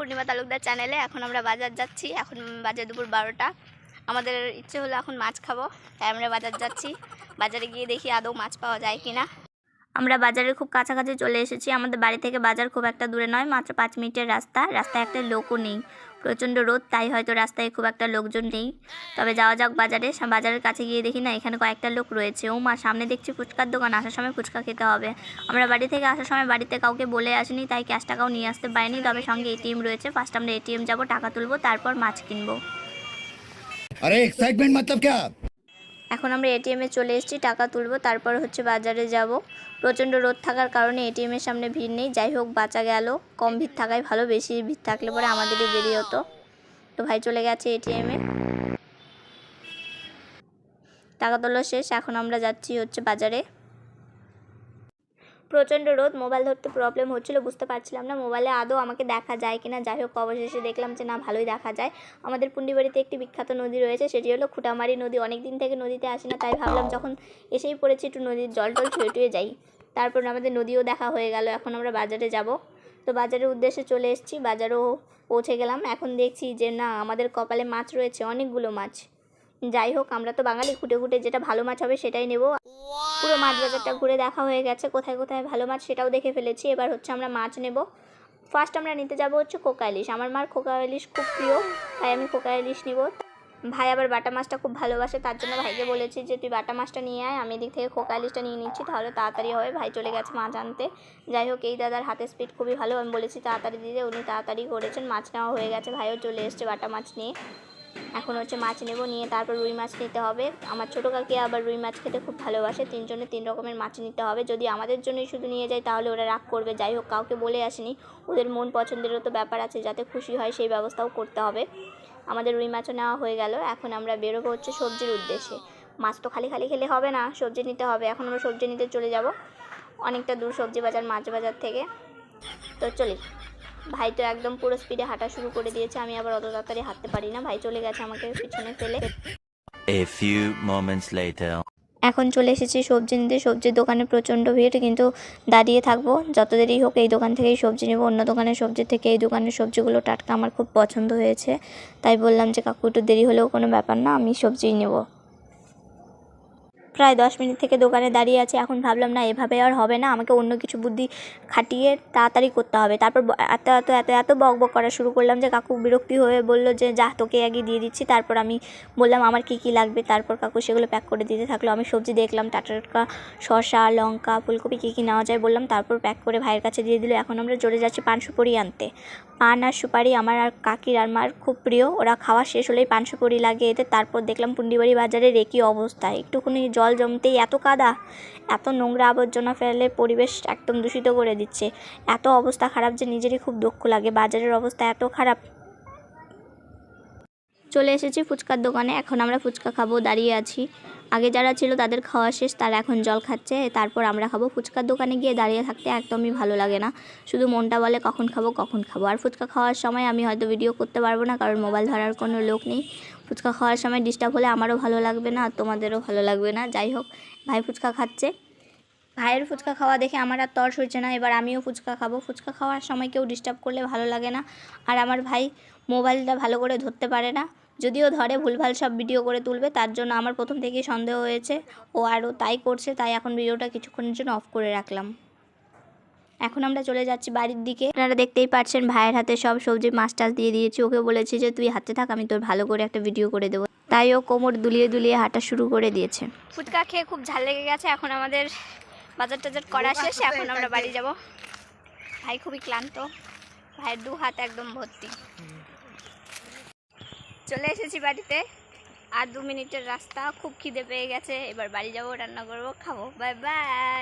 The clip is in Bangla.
পূর্ণিমা তালুকদার চ্যানেলে। এখন আমরা বাজার যাচ্ছি, এখন বাজে দুপুর 12টা। আমাদের ইচ্ছে হলো এখন মাছ খাবো, তাই আমরা বাজার যাচ্ছি। বাজারে গিয়ে দেখি আদৌ মাছ পাওয়া যায় কিনা। আমরা বাজারের খুব কাছাকাছি চলে এসেছি। আমাদের বাড়ি থেকে বাজার খুব একটা দূরে নয়, মাত্র 5 মিনিটের রাস্তা। রাস্তায় একটা লোকও নেই, প্রচণ্ড রোদ, তাই হয়তো রাস্তায় খুব একটা লোকজন নেই। তবে যাওয়া যাক বাজারে। বাজারের কাছে গিয়ে দেখি না এখানে কয়েকটা লোক রয়েছে। ও মা, সামনে দেখছি ফুচকার দোকান, আসার সময় ফুচকা খেতে হবে। আমরা বাড়ি থেকে আসার সময় বাড়িতে কাউকে বলে আসিনি, তাই ক্যাশ টাকাও নিয়ে আসতে পারিনি। তবে সঙ্গে এটিএম রয়েছে। ফার্স্ট আমরা এটিএম যাব, টাকা তুলবো, তারপর মাছ কিনবো। আরে এক্সাইটমেন্ট মতলব क्या? এখন আমরা এটিএমে চলে এসেছি, টাকা তুলবো, তারপর হচ্ছে বাজারে যাব। প্রচণ্ড রোদ থাকার কারণে এটিএমের সামনে ভিড় নেই। যাই হোক, বাঁচা গেল। কম ভিড় থাকায় ভালো, বেশি ভিড় থাকলে পরে আমাদেরই দেরি হতো। তো ভাই চলে গেছে এটিএমে, টাকা তোলা শেষ। এখন আমরা যাচ্ছি হচ্ছে বাজারে। প্রচণ্ড রোদ, মোবাইল ধরতে প্রবলেম হচ্ছিল, বুঝতে পারছিলাম না মোবাইলে আদৌ আমাকে দেখা যায় কিনা। যাই হোক, অবশেষে দেখলাম যে না, ভালোই দেখা যায়। আমাদের পুন্ডিবাড়িতে একটি বিখ্যাত নদী রয়েছে, সেটি হলো খুঁটামারি নদী। অনেক দিন থেকে নদীতে আসি না, তাই ভাবলাম যখন এসেই পড়েছি একটু নদীর জল টল ছুঁয়ে টুয়ে যাই। তারপর আমাদের নদীও দেখা হয়ে গেল। এখন আমরা বাজারে যাব। তো বাজারের উদ্দেশ্যে চলে এসেছি, বাজারেও পৌঁছে গেলাম। এখন দেখছি যে না, আমাদের কপালে মাছ রয়েছে, অনেকগুলো মাছ। যাই হোক, আমরা তো বাঙালি, খুঁটে খুঁটে যেটা ভালো মাছ হবে সেটাই নেব। পুরো মাছ বাজারটা ঘুরে দেখা হয়ে গেছে, কোথায় কোথায় ভালো মাছ সেটাও দেখে ফেলেছি। এবার হচ্ছে আমরা মাছ নেব। ফার্স্ট আমরা নিতে যাব হচ্ছে কোকা ইলিশ। আমার মার কোকা ইলিশ খুব প্রিয়, তাই আমি কোকা ইলিশ নিব। ভাই আবার বাটা মাছটা খুব ভালোবাসে, তার জন্য ভাইকে বলেছি যে তুই বাটা মাছটা নিয়ে আয়, আমি এদিক থেকে কোকা ইলিশটা নিয়ে নিচ্ছি, তাহলে তাড়াতাড়ি হবে। ভাই চলে গেছে মাছ আনতে। যাই হোক, এই দাদার হাতের স্পিড খুবই ভালো, আমি বলেছি তাড়াতাড়ি দিতে, উনি তাড়াতাড়ি করেছেন। মাছ নেওয়া হয়ে গেছে, ভাইও চলে এসছে বাটা মাছ নিয়ে। এখন হচ্ছে মাছ নেব, নিয়ে তারপর রুই মাছ নিতে হবে। আমার ছোটো কাকি আবার রুই মাছ খেতে খুব ভালোবাসে, 3 জনে 3 রকমের মাছ নিতে হবে। যদি আমাদের জন্যই শুধু নিয়ে যায় তাহলে ওরা রাগ করবে। যাই হোক, কাউকে বলে আসেনি, ওদের মন পছন্দেরও তো ব্যাপার আছে, যাতে খুশি হয় সেই ব্যবস্থাও করতে হবে। আমাদের রুই মাছও নেওয়া হয়ে গেল। এখন আমরা বেরোবো হচ্ছে সবজির উদ্দেশ্যে। মাছ তো খালি খালি খেলে হবে না, সবজি নিতে হবে। এখন আমরা সবজি নিতে চলে যাব, অনেকটা দূর সবজি বাজার মাছ বাজার থেকে। তো চলি। ভাই তো একদম পুরো স্পিডে হাঁটা শুরু করে দিয়েছে, আমি আবার অত তাড়াতাড়ি হাঁটতে পারি না। ভাই চলে গেছে আমাকে পিছনে ফেলে। A few moments later. এখন চলে এসেছি সবজি নিতে। সবজির দোকানে প্রচণ্ড ভিড়, কিন্তু দাঁড়িয়ে থাকবো, যত দেরি হোক এই দোকান থেকেই সবজি নেব। অন্য দোকানের সবজি থেকে এই দোকানের সবজিগুলো টাটকা, আমার খুব পছন্দ হয়েছে। তাই বললাম যে কাকু একটু দেরি হলেও কোনো ব্যাপার না, আমি সবজিই নেব। প্রায় 10 মিনিট থেকে দোকানে দাঁড়িয়ে আছে। এখন ভাবলাম না, এভাবে আর হবে না, আমাকে অন্য কিছু বুদ্ধি খাটিয়ে তাড়াতাড়ি করতে হবে। তারপর এত এত এত এত বক বক করা শুরু করলাম যে কাকু বিরক্তি হয়ে বলল যে যা, তোকে আগে দিয়ে দিচ্ছি। তারপর আমি বললাম আমার কি কি লাগবে, তারপর কাকু সেগুলো প্যাক করে দিতে থাকলো। আমি সবজি দেখলাম, টাটকা শসা, লঙ্কা, ফুলকপি কী কী নেওয়া যায় বললাম, তারপর প্যাক করে ভাইয়ের কাছে দিয়ে দিল। এখন আমরা চলে যাচ্ছি পান সুপারি আনতে। পান আর সুপারি আমার আর কাকির আর মার খুব প্রিয়, ওরা খাওয়া শেষ হলেই পান সুপারি লাগে এতে। তারপর দেখলাম পুন্ডিবাড়ি বাজারের একই অবস্থা, একটুখানি জল জমতেই এত কাদা, এত নোংরা আবর্জনা ফেলে পরিবেশ একদম দূষিত করে দিচ্ছে। এত অবস্থা খারাপ যে নিজেরই খুব দুঃখ লাগে, বাজারের অবস্থা এত খারাপ। চলে এসেছি ফুচকার দোকানে, এখন আমরা ফুচকা খাবো, দাঁড়িয়ে আছি। আগে যারা ছিল তাদের খাওয়া শেষ, তারা এখন জল খাচ্ছে, তারপর আমরা খাবো। ফুচকার দোকানে গিয়ে দাঁড়িয়ে থাকতে একদমই ভালো লাগে না, শুধু মনটা বলে কখন খাবো কখন খাবো। আর ফুচকা খাওয়ার সময় আমি হয়তো ভিডিও করতে পারবো না, কারণ মোবাইল ধরার কোনো লোক নেই। ফুচকা খাওয়ার সময় ডিস্টার্ব হলে আমারও ভালো লাগবে না, আর তোমাদেরও ভালো লাগবে না। যাই হোক, ভাই ফুচকা খাচ্ছে। ভাইয়ের ফুচকা খাওয়া দেখে আমার আর তর সইছে না, এবার আমিও ফুচকা খাবো। ফুচকা খাওয়ার সময় কেউ ডিস্টার্ব করলে ভালো লাগে না। আর আমার ভাই মোবাইলটা ভালো করে ধরতে পারে না, যদিও ধরে ভুলভাল সব ভিডিও করে তুলবে, তার জন্য আমার প্রথম থেকেই সন্দেহ হয়েছে ও আরও তাই করছে। তাই এখন ভিডিওটা কিছুক্ষণের জন্য অফ করে রাখলাম। এখন আমরা চলে যাচ্ছি বাড়ির দিকে। আপনারা দেখতেই পাচ্ছেন ভাইয়ের হাতে সব সবজি মাছ টাছ দিয়ে দিয়েছি। ওকে বলেছি যে তুই হাতে থাক, আমি তোর ভালো করে একটা ভিডিও করে দেবো, তাই ও কোমর দুলিয়ে দুলিয়ে হাঁটা শুরু করে দিয়েছে। ফুচকা খেয়ে খুব ঝাল লেগে গেছে। এখন আমাদের বাজার টাজার করা শেষ, এখন আমরা বাড়ি যাব। ভাই খুবই ক্লান্ত, ভাইয়ের 2 হাত একদম ভর্তি। চলে এসেছি বাড়িতে, আর 2 মিনিটের রাস্তা। খুব খিদে পেয়ে গেছে, এবার বাড়ি যাব, রান্না করবো, খাবো। Bye bye.